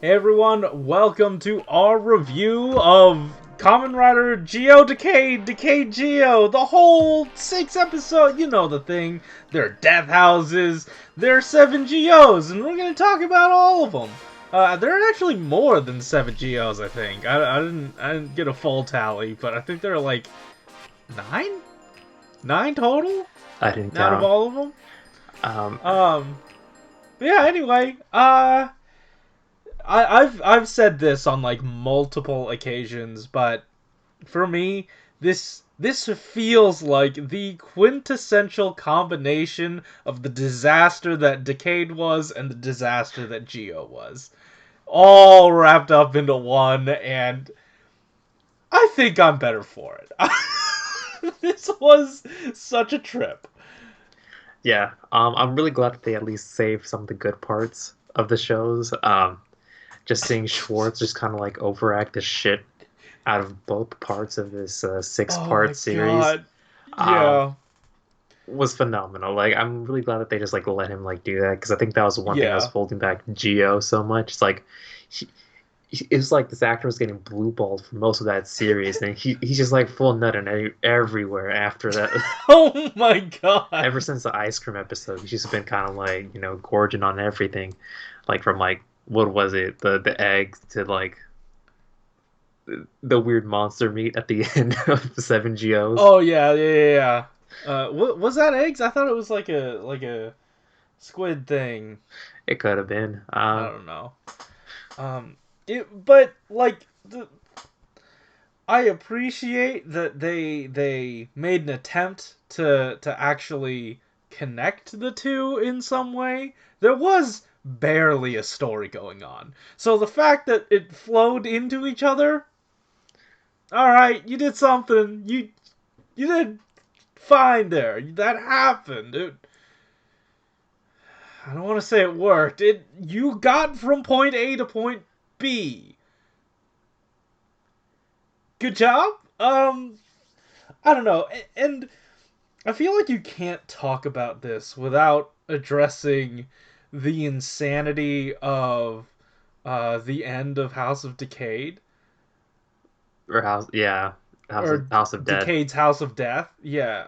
Hey everyone, welcome to our review of Kamen Rider Geo Decade Geo, the whole 6 episode, you know the thing. There are death houses, there are 7 Geos, and we're going to talk about all of them. There are actually more than 7 Geos, I think. I didn't get a full tally, but I think there are like 9? 9 total? I didn't Out of count. all of them? Um, Yeah, anyway, I've said this on like multiple occasions, but for me, this feels like the quintessential combination of the disaster that Decade was and the disaster that Geo was, all wrapped up into one, and I think I'm better for it. This was such a trip. yeah, I'm really glad that they at least saved some of the good parts of the shows. Just seeing Schwartz just kind of like overact the shit out of both parts of this Oh six-part my series god. um, Yeah. was phenomenal. Like, I'm really glad that they just like let him like do that because I think that was one thing that was Yeah. holding back Geo so much. It's like it was like this actor was getting blue balled for most of that series, and he's just like full nutting everywhere after that. Oh my god. Ever since the ice cream episode, he's just been kind of like gorging on everything, like from like what was it, the eggs to like the weird monster meat at the end of the 7 Geos. Oh yeah. What was that eggs? I thought it was like a squid thing. It could have been. I don't know. But like I appreciate that they made an attempt to actually connect the two in some way. There was barely a story going on, so the fact that it flowed into each other. All right, you did something. You did fine there. That happened. I don't want to say it worked. You got from point A to point B. Good job. I don't know. And I feel like you can't talk about this without addressing the insanity of the end of House of Decade Or House, yeah, or House of Dead. Decade's House of Death. Yeah.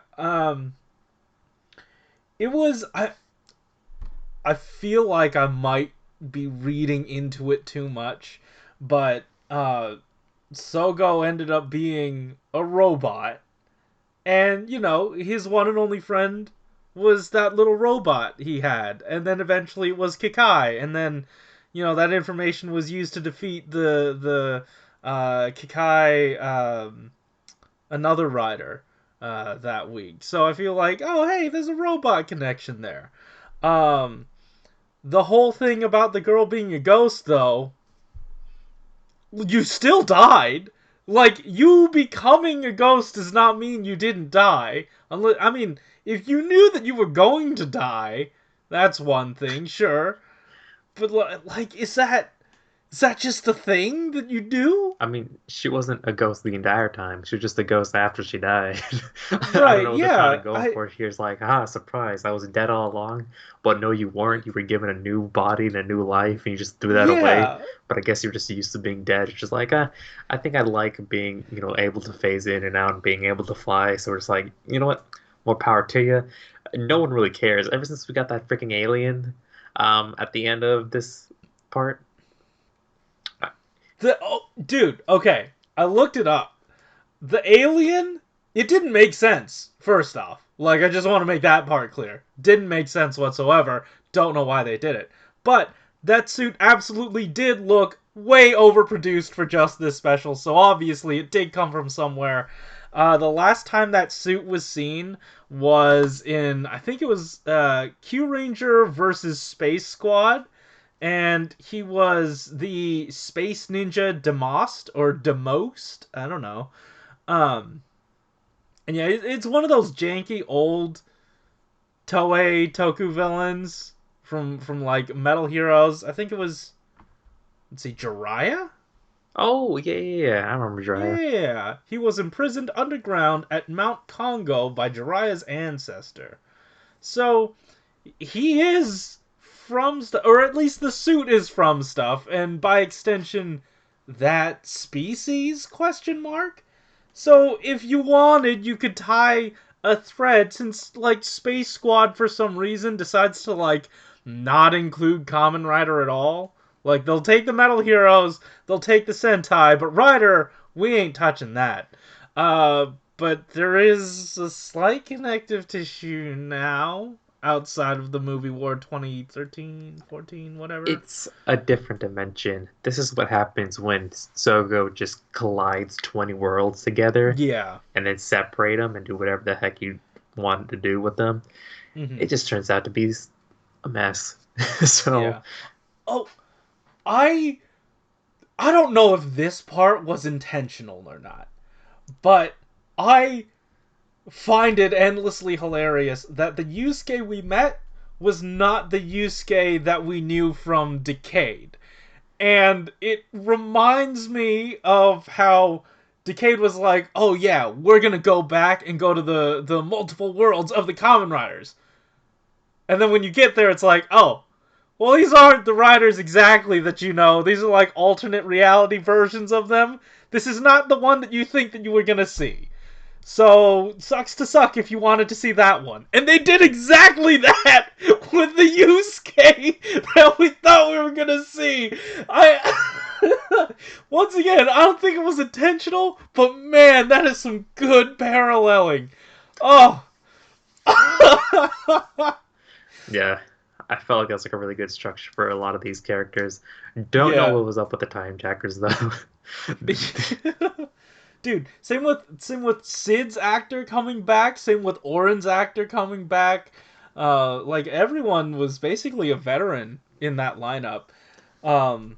It was I feel like I might be reading into it too much, but Sogo ended up being a robot, and his one and only friend was that little robot he had, and then eventually it was Kikai, and then that information was used to defeat the Kikai another rider that week. So I feel like, oh hey, there's a robot connection there. Um, the whole thing about the girl being a ghost, though, you still died. Like, you becoming a ghost does not mean you didn't die. Unless, I mean, if you knew that you were going to die, that's one thing, sure. But like, is that just a thing that you do? I mean, she wasn't a ghost the entire time. She was just a ghost after she died. I don't Right? know what they're trying to Yeah. go I for here. It's like, ah, surprise, I was dead all along. But no, you weren't. You were given a new body and a new life, and you just threw that away. yeah. But I guess you're just used to being dead. It's just like, I think I like being, able to phase in and out and being able to fly. So it's like, you know what? More power to you. No one really cares. Ever since we got that freaking alien, at the end of this part, Dude. Okay. I looked it up. The alien, it didn't make sense, first off. Like, I just want to make that part clear. Didn't make sense whatsoever. Don't know why they did it. But that suit absolutely did look way overproduced for just this special, so obviously it did come from somewhere. The last time that suit was seen was in, I think it was Q Ranger versus Space Squad, and he was the Space Ninja Demost, or Demost, I don't know. Um, and yeah, it's one of those janky old Toei Toku villains from like Metal Heroes. I think it was, let's see, Jiraiya. oh yeah, I remember Jiraiya. Yeah, he was imprisoned underground at Mount Congo by Jiraiya's ancestor. So he is from stuff, or at least the suit is from stuff, and by extension, that species? Question mark. So if you wanted, you could tie a thread, since like Space Squad for some reason decides to like not include Kamen Rider at all. Like they'll take the Metal Heroes, they'll take the Sentai, but Rider, we ain't touching that. But there is a slight connective tissue now outside of the movie War 2013, 14, whatever. It's a different dimension. This is what happens when Sogo just collides 20 worlds together Yeah. and then separate them and do whatever the heck you want to do with them. Mm-hmm. It just turns out to be a mess. So, Yeah. Oh, I don't know if this part was intentional or not, but I find it endlessly hilarious that the Yusuke we met was not the Yusuke that we knew from Decade. And it reminds me of how Decade was like, oh yeah, we're gonna go back and go to the multiple worlds of the Kamen Riders. And then when you get there, it's like, oh, well, these aren't the riders exactly that you know. These are like alternate reality versions of them. This is not the one that you think that you were gonna see. So, sucks to suck if you wanted to see that one. And they did exactly that with the Yusuke that we thought we were gonna see. Once again, I don't think it was intentional, but man, that is some good paralleling. Oh. yeah, I felt like that was like a really good structure for a lot of these characters. Don't know Yeah. what was up with the time jackers though. Dude, same with Sid's actor coming back, same with Oren's actor coming back. Like everyone was basically a veteran in that lineup. Um,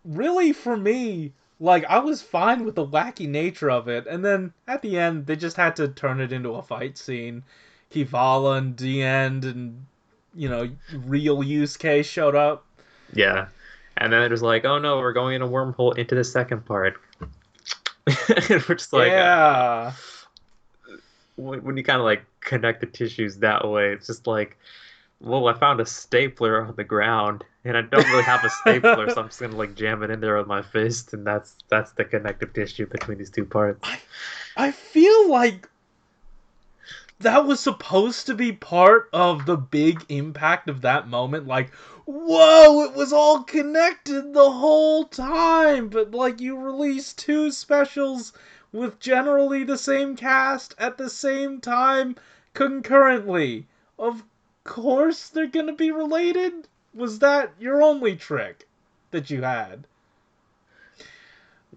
really for me, like I was fine with the wacky nature of it, and then at the end they just had to turn it into a fight scene. Kivala and the end, and real Yusuke showed up. Yeah. And then it was like, oh no, we're going in a wormhole into the second part. And we're just like, Yeah. when you kind of like connect the tissues that way, it's just like, well, I found a stapler on the ground, and I don't really have a stapler, so I'm just gonna like jam it in there with my fist, and that's the connective tissue between these two parts. I feel like that was supposed to be part of the big impact of that moment. Like, whoa, it was all connected the whole time. But, like, you release two specials with generally the same cast at the same time concurrently. Of course they're gonna be related? Was that your only trick that you had?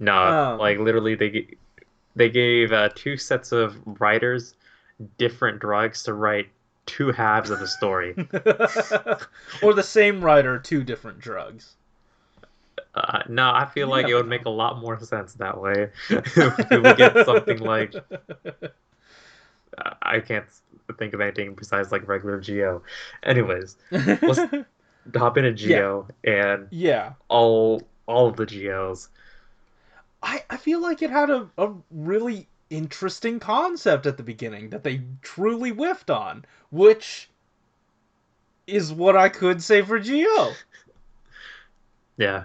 No, Um. like literally, they gave two sets of writers different drugs to write two halves of a story. Or the same writer, two different drugs. No, I feel You like it never would make know. a lot more sense that way. We would get something like I can't think of anything besides like regular Geo. Anyways, let's hop into Yeah, Geo and yeah. all of the Geos. I feel like it had a really interesting concept at the beginning that they truly whiffed on, which is what I could say for Geo. Yeah,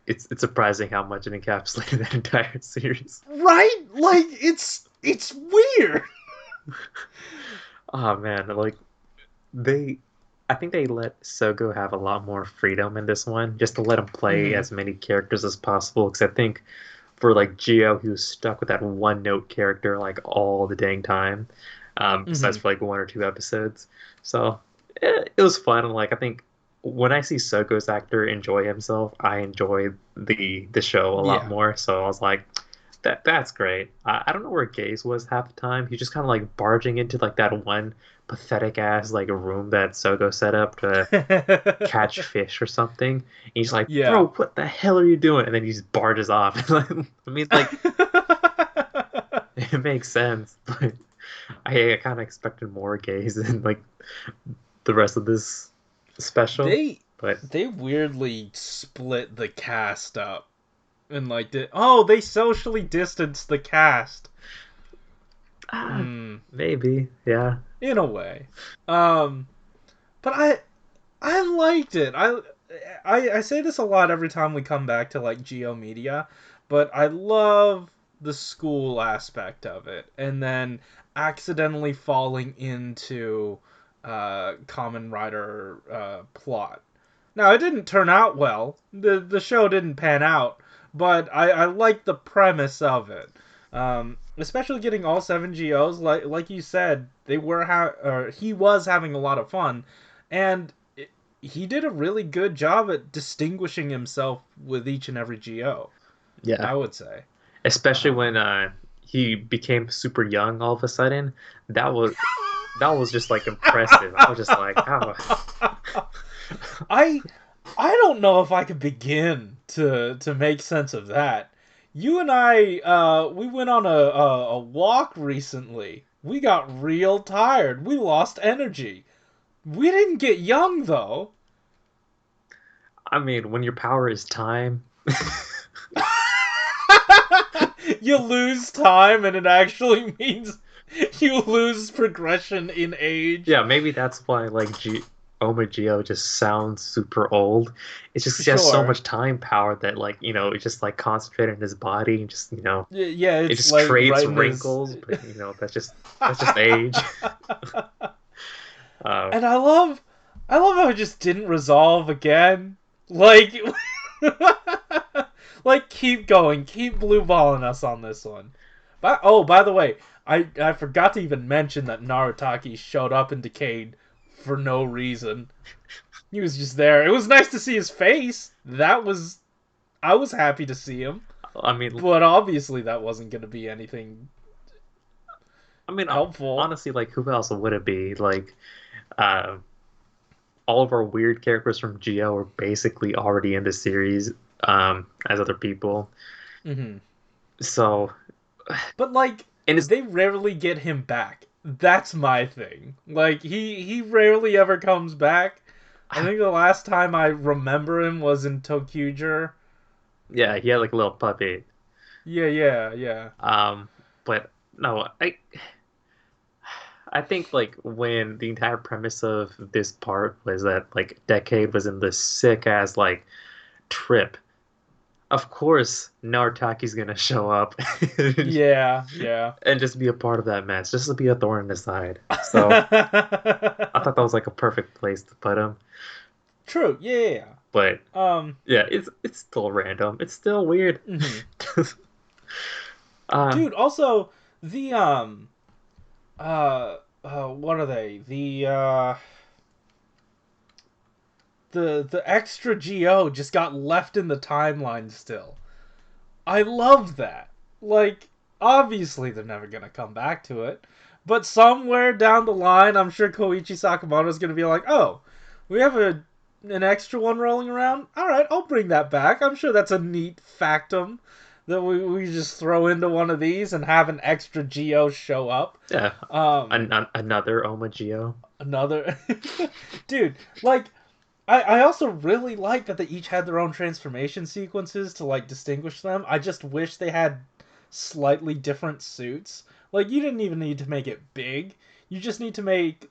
it's surprising how much it encapsulated that entire series. Right? Like it's weird. Oh man, like they I think they let Sogo have a lot more freedom in this one, just to let him play Mm-hmm. as many characters as possible. Because I think for like Geo, he was stuck with that one note character like all the dang time, besides Mm-hmm. for like one or two episodes. So it was fun. And like I think when I see Sogo's actor enjoy himself, I enjoy the show a lot Yeah. more. So I was like, that's great. I don't know where Gaze was half the time. He's just kind of like barging into like that one pathetic ass like room that Sogo set up to catch fish or something. And he's like, Yeah. "Bro, what the hell are you doing?" And then he just barges off. I mean, like it makes sense, but I kind of expected more Gaze in like the rest of this special. they But they weirdly split the cast up and like they socially distanced the cast. Hmm. maybe, yeah. In a way. Um, but I liked it. I say this a lot every time we come back to like Geo Media, but I love the school aspect of it, and then accidentally falling into Common Rider plot. Now it didn't turn out well. The show didn't pan out, but I like the premise of it. Especially getting all seven GOs, like you said, or he was having a lot of fun, and he did a really good job at distinguishing himself with each and every GO. Yeah, I would say. especially when Um, he became super young all of a sudden. That was that was just like impressive. I was just like, how? I I don't know if I could begin to make sense of that. You and I, we went on a walk recently. We got real tired. We lost energy. We didn't get young though. I mean, when your power is time. You lose time, and it actually means you lose progression in age. Yeah, maybe that's why like Oma Geo just sounds super old. It's just he has so Sure. much time power that like it's just like concentrated in his body and just Yeah, it it's just like creates right in his. wrinkles, but that's just age. Uh, And I love how it just didn't resolve again. Like, like keep going, keep blue balling us on this one. But oh, by the way, I forgot to even mention that Narutaki showed up in Decade for no reason. He was just there. It was nice to see his face. I was happy to see him, I mean, but obviously that wasn't going to be anything I mean, helpful. honestly, like who else would it be? Like, uh, all of our weird characters from Geo are basically already in the series, as other people. Hmm. So, But like and it's they rarely get him back. That's my thing. Like he rarely ever comes back. I think the last time I remember him was in Tokuger. yeah, he had like a little puppy. Yeah, yeah, yeah. Um, but no, I think like when the entire premise of this part was that like Decade was in this sick ass like trip. Of course, Narutaki's gonna show up Yeah, yeah. and just be a part of that mess, just to be a thorn in the side. So I thought that was like a perfect place to put him. True. Yeah, But yeah. yeah, it's still random. It's still weird. Mhm. uh, Dude, also the what are they? The extra GO just got left in the timeline still. I love that. Like, obviously they're never gonna come back to it, but somewhere down the line, I'm sure Koichi Sakamoto's gonna be like, "Oh, we have an extra one rolling around. All right, I'll bring that back. I'm sure that's a neat factum that we just throw into one of these and have an extra Geo show up." yeah, Um, another Omagio. another dude, like I also really like that they each had their own transformation sequences to like distinguish them. I just wish they had slightly different suits. Like you didn't even need to make it big. You just need to make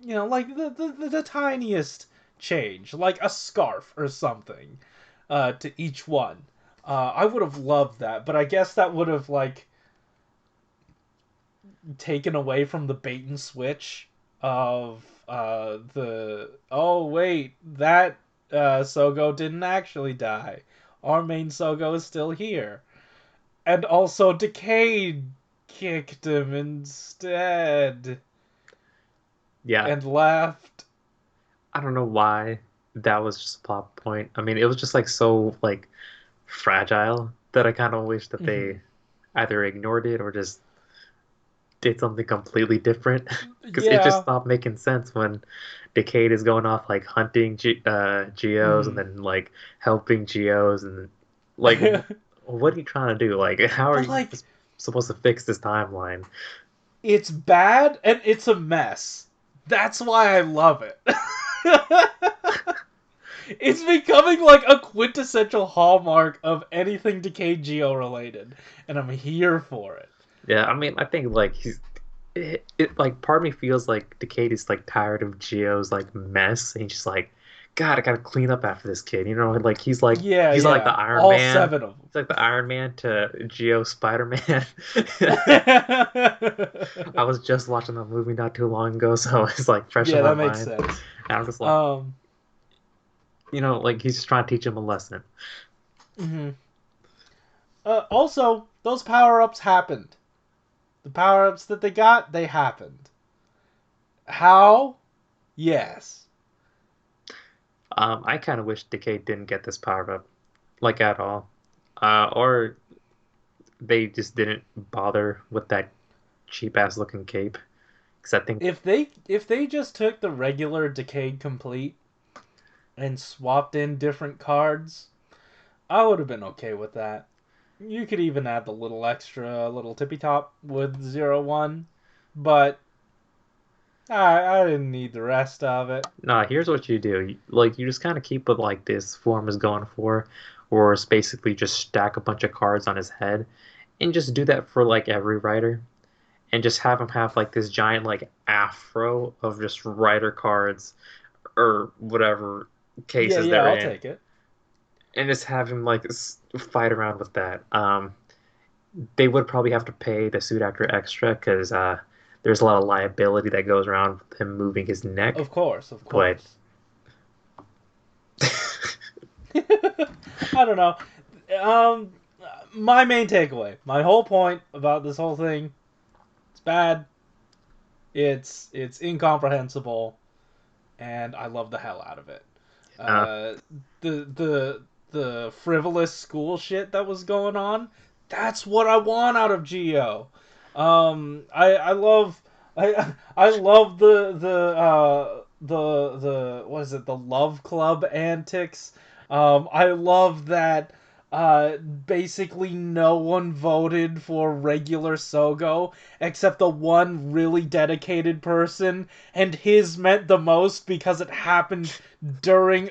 like the tiniest change, like a scarf or something, to each one. I would have loved that, but I guess that would have like taken away from the bait and switch of the oh wait that Sogo didn't actually die. Our main Sogo is still here, and also Decade kicked him instead Yeah, and left. I don't know why that was just a plot point. I mean, it was just like so like fragile that I kind of wish that Mm-hmm. they either ignored it or just did something completely different because it just Yeah. stopped making sense when Decade is going off like hunting geos and Mm-hmm. then like helping geos and like what are you trying to do? Like how are But you like supposed to fix this timeline? it's bad and it's a mess. That's why I love it. It's becoming like a quintessential hallmark of anything Decay Geo related, and I'm here for it. Yeah, I mean, I think like it like part of me feels like Decade is like tired of Geo's like mess and he's just like God, I gotta clean up after this kid. You know, like Yeah, he's like the yeah. Iron All Man. 7 of He's like the Iron Man to Geo Spider Man. I them. was just watching that movie not too long ago, so it's like fresh in Yeah, my that makes mind. sense. And I'm just like, Um, like he's just trying to teach him a lesson. mhm. Also, those power-ups happened. The power-ups that they got, they happened. How? Yes. I kind of wish Decay didn't get this power up, like at all, or they just didn't bother with that cheap ass looking cape. Because I think, If they just took the regular Decayed Complete and swapped in different cards, I would have been okay with that. You could even add the little extra little tippy top with 01, but I didn't need the rest of it. nah, here's what you do. Like, you just kind of keep what, like, this form is going for, or it's basically just stack a bunch of cards on his head, and just do that for, like, every writer, and just have him have, like, this giant, like, afro of just writer cards, or whatever Yeah, cases yeah, they're I'll in, take it. and just have him, like, fight around with that. They would probably have to pay the suit actor extra, because, there's a lot of liability that goes around with him moving his neck, Of course, of but course. I don't know. Um, my main takeaway, my whole point about this whole thing, it's bad. It's incomprehensible, and I love the hell out of it. uh, Uh, the frivolous school shit that was going on, that's what I want out of Geo. I love I love the what is it, the Love Club antics. I love that basically no one voted for regular Sogo except the one really dedicated person, and his meant the most because it happened during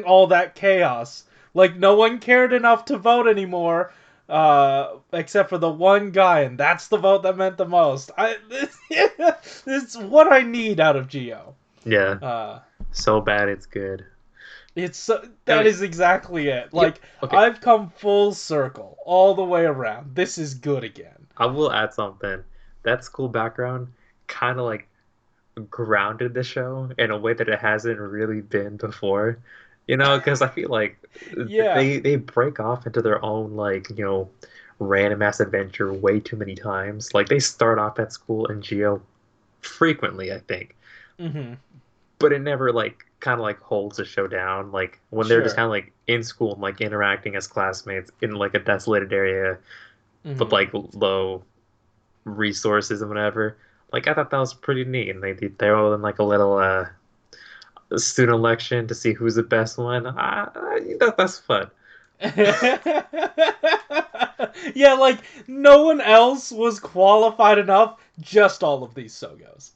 all that chaos. Like no one cared enough to vote anymore, except for the one guy, and that's the vote that meant the most. This is what I need out of Geo. yeah. Uh, So bad it's good. I that mean, is exactly it. yep. Like Okay, I've come full circle all the way around. This is good again. I will add something. That school background kind of like grounded the show in a way that it hasn't really been before. Because I feel like Yeah. they break off into their own like random ass adventure way too many times. Like they start off at school in Geo frequently, I think, Mm-hmm. but it never like kind of like holds the show down. Like when they're just Sure. kind of like in school and like interacting as classmates in like a desolated area with Mm-hmm. like low resources and whatever. Like I thought that was pretty neat, and they throw in like a little student election to see who's the best one. That's fun. Yeah, like no one else was qualified enough. Just all of these Sogos.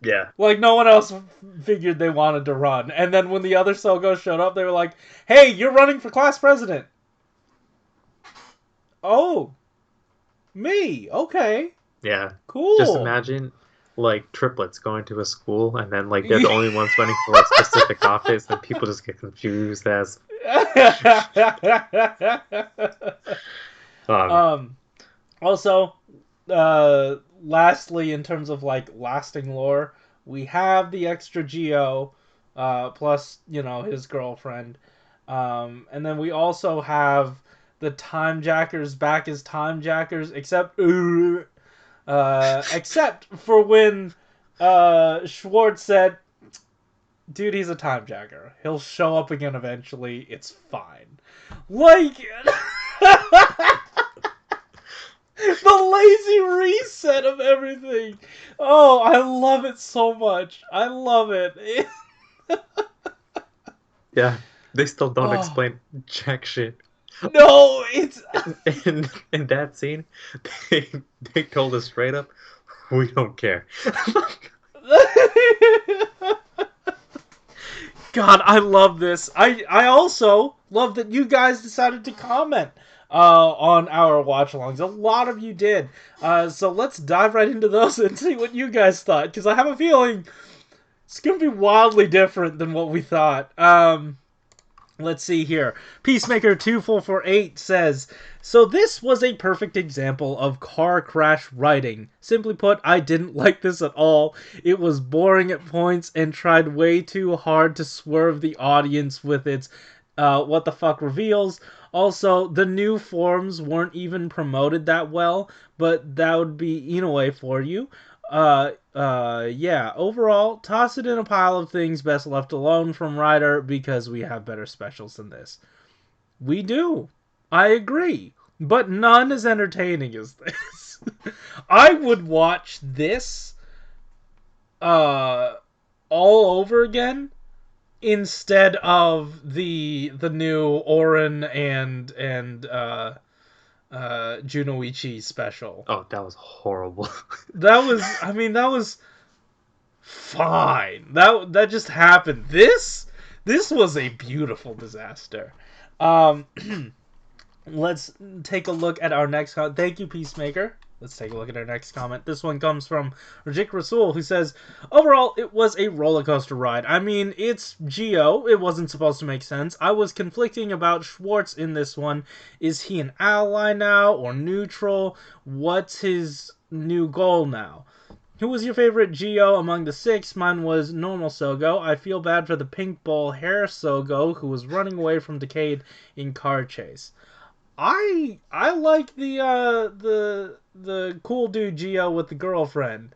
Yeah, Like no one else figured they wanted to run, and then when the other Sogos showed up, they were like, "Hey, you're running for class president." Oh, me? Okay, yeah. Just cool. imagine like triplets going to a school, and then like they're the only ones running for a specific office, and people just get confused as um um. Also, lastly, in terms of like lasting lore, we have the extra Geo, plus his girlfriend, and then we also have the Time Jackers back as Time Jackers, except for when Schwartz said, "Dude, he's a Time Jacker. He'll show up again eventually. It's fine." Like. The lazy reset of everything. Oh, I love it so much. I love it. yeah, they still don't Oh explain jack shit. no, it's In that scene, they they told us straight up, we don't care. God, I love this. I also love that you guys decided to comment on our watch alongs. A lot of you did. So let's dive right into those and see what you guys thought, because I have a feeling It's gonna be wildly different than what we thought. Let's see here. Peacemaker2448 says, so this was a perfect example of car crash writing. Simply put, I didn't like this at all. It was boring at points and tried way too hard to swerve the audience with its what the fuck reveals. Also, the new forms weren't even promoted that well, but that would be Inoue for you. Yeah, overall, toss it in a pile of things best left alone from Ryder because we have better specials than this. We do. I agree. But none as entertaining as this. I would watch this uh all over again instead of the new Oren and Junoichi special. Oh, that was horrible. That was fine. That just happened. This was a beautiful disaster. Um, let's take a look at our next comment. Thank you, Peacemaker. Let's take a look at our next comment. This one comes from Rajik Rasul, who says, overall, it was a roller coaster ride. I mean, it's Geo. It wasn't supposed to make sense. I was conflicting about Schwartz in this one. Is he an ally now or neutral? What's his new goal now? Who was your favorite Geo among the six? Mine was normal Sogo. I feel bad for the pink ball hair Sogo who was running away from Decade in car chase. I like the cool dude Geo with the girlfriend.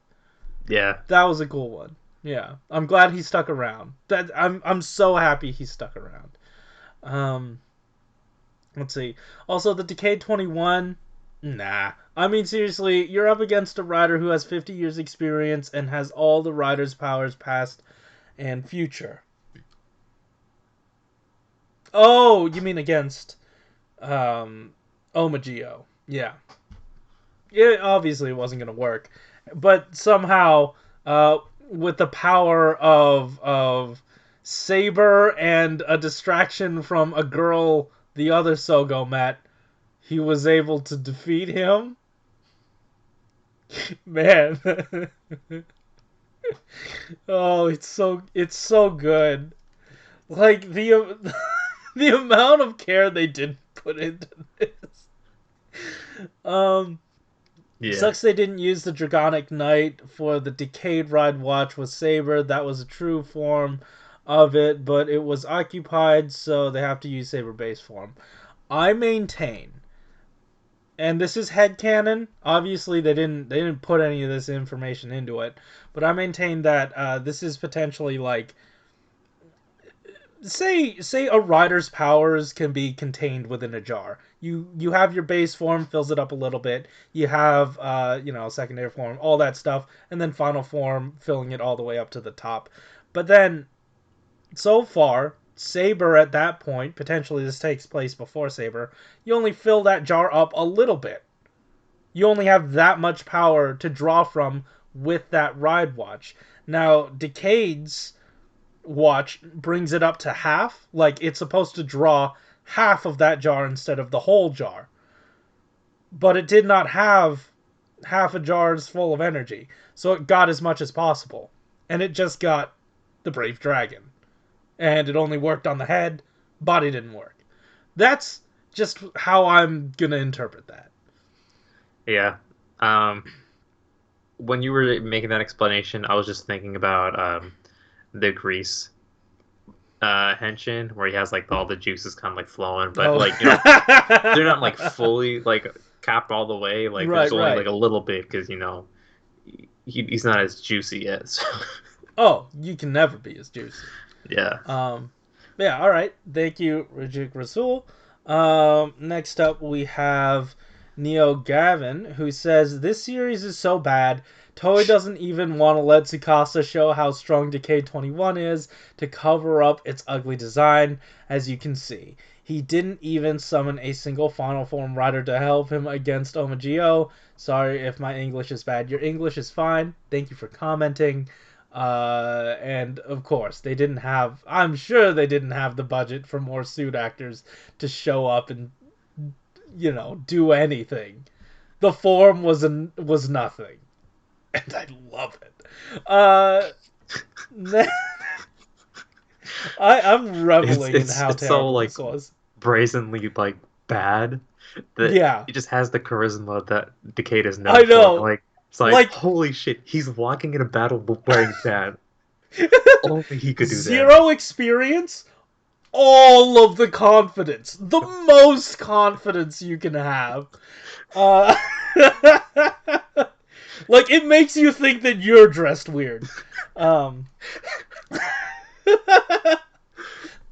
Yeah. That was a cool one. Yeah. I'm glad he stuck around. I'm so happy he stuck around. Let's see. Also the Decade 21, nah. I mean, seriously, you're up against a rider who has 50 years experience and has all the rider's powers past and future. Oh, you mean against Omageo. Yeah. It obviously wasn't going to work. But somehow, with the power of Saber and a distraction from a girl the other Sogo met, he was able to defeat him. Man. Oh, it's so good. Like the the amount of care they did put into this. Yeah. Sucks they didn't use the Dragonic Knight for the Decade Ride Watch with Saber. That was a true form of it, but it was occupied, so they have to use Saber base form. I maintain, and this is headcanon. Obviously, they didn't put any of this information into it, but I maintain that this is potentially like, say a rider's powers can be contained within a jar. You have your base form, fills it up a little bit. You have secondary form, all that stuff, and then final form, filling it all the way up to the top. But then, so far, Saber at that point, potentially this takes place before Saber, you only fill that jar up a little bit. You only have that much power to draw from with that ride watch. Now, Decade's watch brings it up to half. Like, it's supposed to draw half of that jar instead of the whole jar. But it did not have half a jar's full of energy. So it got as much as possible. And it just got the Brave Dragon. And it only worked on the head. Body didn't work. That's just how I'm gonna interpret that. Yeah. When you were making that explanation, I was just thinking about the Grease henshin where he has like all the juices kind of like flowing, but they're not like fully like capped all the way. Like there's only like a little bit because he's not as juicy yet. So. Oh, you can never be as juicy. Yeah. Yeah. All right. Thank you, Rajik Rasul. Next up we have Neo Gavin, who says this series is so bad. Toei doesn't even want to let Tsukasa show how strong Decade 21 is to cover up its ugly design, as you can see. He didn't even summon a single Final Form rider to help him against Omageo. Sorry if my English is bad. Your English is fine. Thank you for commenting. And of course, I'm sure they didn't have the budget for more suit actors to show up and, do anything. The form was nothing. And I love it. I'm It's reveling in it's how it's so terrible like this was. brazenly like bad that Yeah, it just has the charisma that Decade is known I for. know. Like it's like Like holy shit, he's walking in a battle wearing that. Only he could do that. zero experience, all of the confidence, the most confidence you can have. Uh, like it makes you think that you're dressed weird. Um,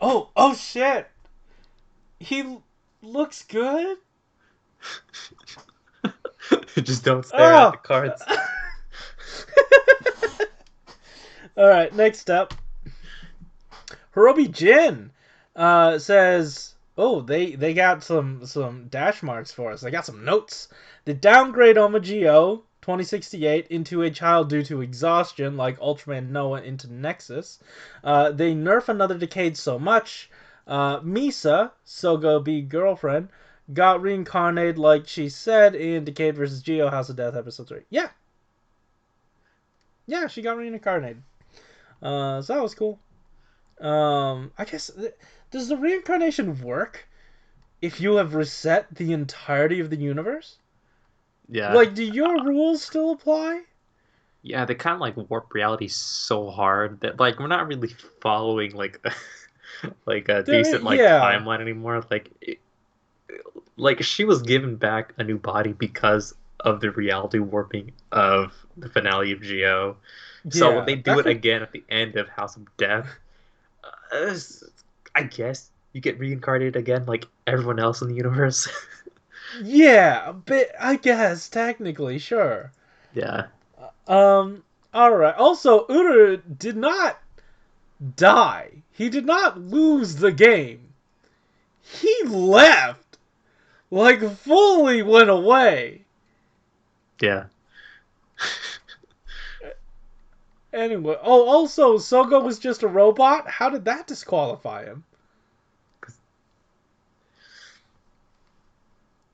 oh shit! He looks good. Just don't stare at the Oh. cards. All right, next up, Hirobi Jin says, "Oh, they got some dash marks for us. They got some notes. They downgrade Omagio 2068 into a child due to exhaustion, like Ultraman Noah into Nexus. They nerf another Decade so much. Misa, Sogo B girlfriend, got reincarnated like she said in Decade vs. Geo House of Death episode 3. Yeah, she got reincarnated. So that was cool. I guess does the reincarnation work if you have reset the entirety of the universe? Yeah. Like, do your rules still apply? Yeah, they kind of like warp reality so hard that like we're not really following like like a decent like Yeah, timeline anymore. Like she was given back a new body because of the reality warping of the finale of Geo. So when they yeah, do that it could. again at the end of House of Death, uh, I guess you get reincarnated again like everyone else in the universe. Yeah, but I guess technically, sure. Yeah. All right. Also, Uru did not die. He did not lose the game. He left. Like, fully went away. Yeah. Anyway, oh, also, Sogo was just a robot? How did that disqualify him?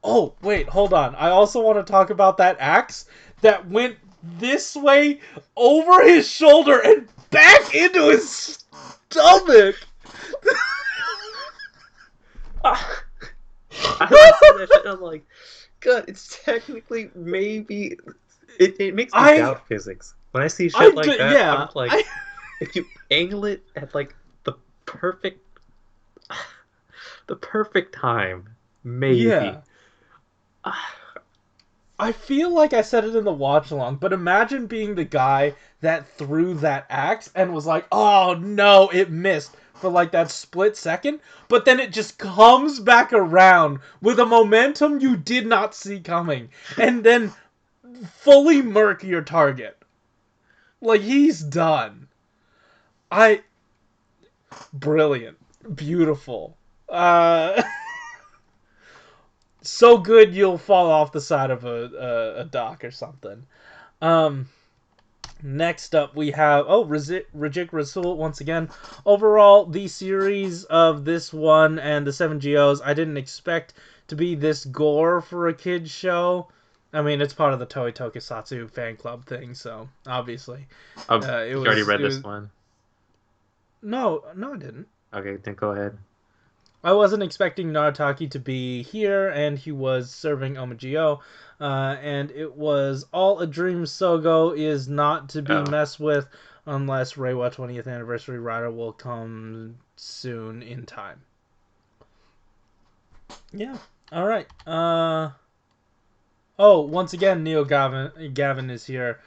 Oh, wait, hold on. I also want to talk about that axe that went this way over his shoulder and back into his stomach. I see that shit and I'm like, God, it's technically maybe it makes me I, doubt physics. When I see shit like that, I'm yeah, just like, if you angle it at like the perfect the perfect time, maybe. yeah. I feel like I said it in the watch along, but imagine being the guy that threw that axe and was like, oh no, it missed for like that split second, but then it just comes back around with a momentum you did not see coming, and then fully murk your target. Like, he's done. I. Brilliant. Beautiful. So good you'll fall off the side of a dock or something. Um, Next up, we have Rajik Rasul once again. Overall, the series of this one and the 7GOs, I didn't expect to be this gore for a kids show. I mean, it's part of the Toei Tokusatsu fan club thing, so obviously, Oh, it you already was read it this was one. no, I didn't. Okay, then go ahead. I wasn't expecting Narataki to be here, and he was serving Omagio, and it was all a dream. Sogo is not to be Oh, messed with unless Reiwa 20th Anniversary Rider will come soon in time. Yeah. All right. Oh, once again, Gavin is here.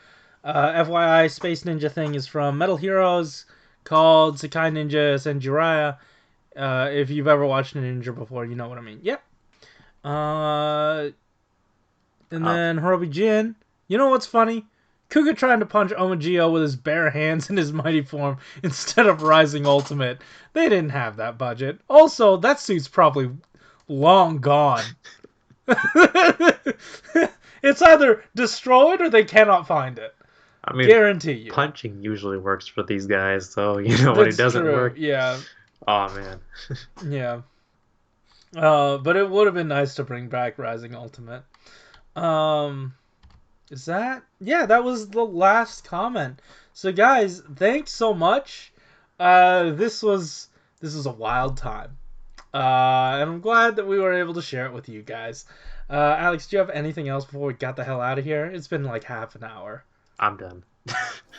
FYI, Space Ninja thing is from Metal Heroes called Sakai Ninja Senjuraya. If you've ever watched a ninja before, you know what I mean. Yep. And oh. then Hirobi Jin. You know what's funny? Kuga trying to punch Omagio with his bare hands in his mighty form instead of Rising Ultimate. They didn't have that budget. Also, that suit's probably long gone. It's either destroyed or they cannot find it. I mean, Guarantee you. punching usually works for these guys, so you know when it That's doesn't true. work. Yeah. Oh man. Yeah. But it would have been nice to bring back Rising Ultimate. Um, is that? Yeah, that was the last comment. So guys, thanks so much. This was a wild time. And I'm glad that we were able to share it with you guys. Alex, do you have anything else before we got the hell out of here? It's been like half an hour. I'm done.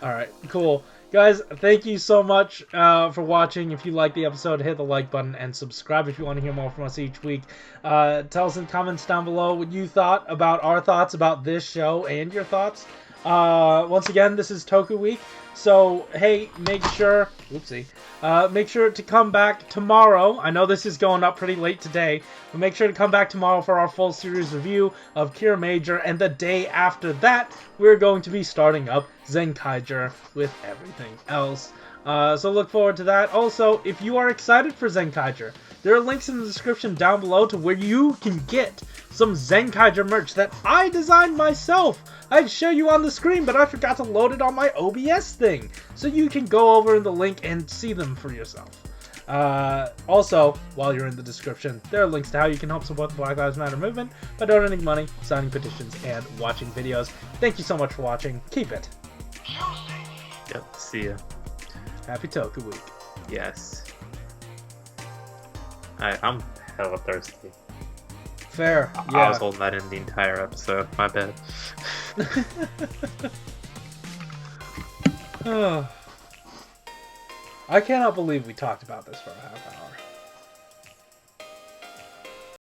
Alright, cool. Guys, thank you so much for watching. If you like the episode, hit the like button and subscribe if you want to hear more from us each week. Tell us in the comments down below what you thought about our thoughts about this show and your thoughts. Once again, this is Toku Week, so hey, make sure to come back tomorrow. I know this is going up pretty late today, but make sure to come back tomorrow for our full series review of Cure Major, and the day after that, we're going to be starting up Zenkaiger with everything else. So look forward to that. Also, if you are excited for Zenkaiger, there are links in the description down below to where you can get some Zenkaiger merch that I designed myself. I'd show you on the screen, but I forgot to load it on my OBS thing. So you can go over in the link and see them for yourself. Also, while you're in the description, there are links to how you can help support the Black Lives Matter movement by donating money, signing petitions, and watching videos. Thank you so much for watching. Keep it. Yep, see ya. Happy Toku Week. Yes. I'm hella thirsty. Fair. Yeah. I was holding that in the entire episode. My bad. I cannot believe we talked about this for a half hour.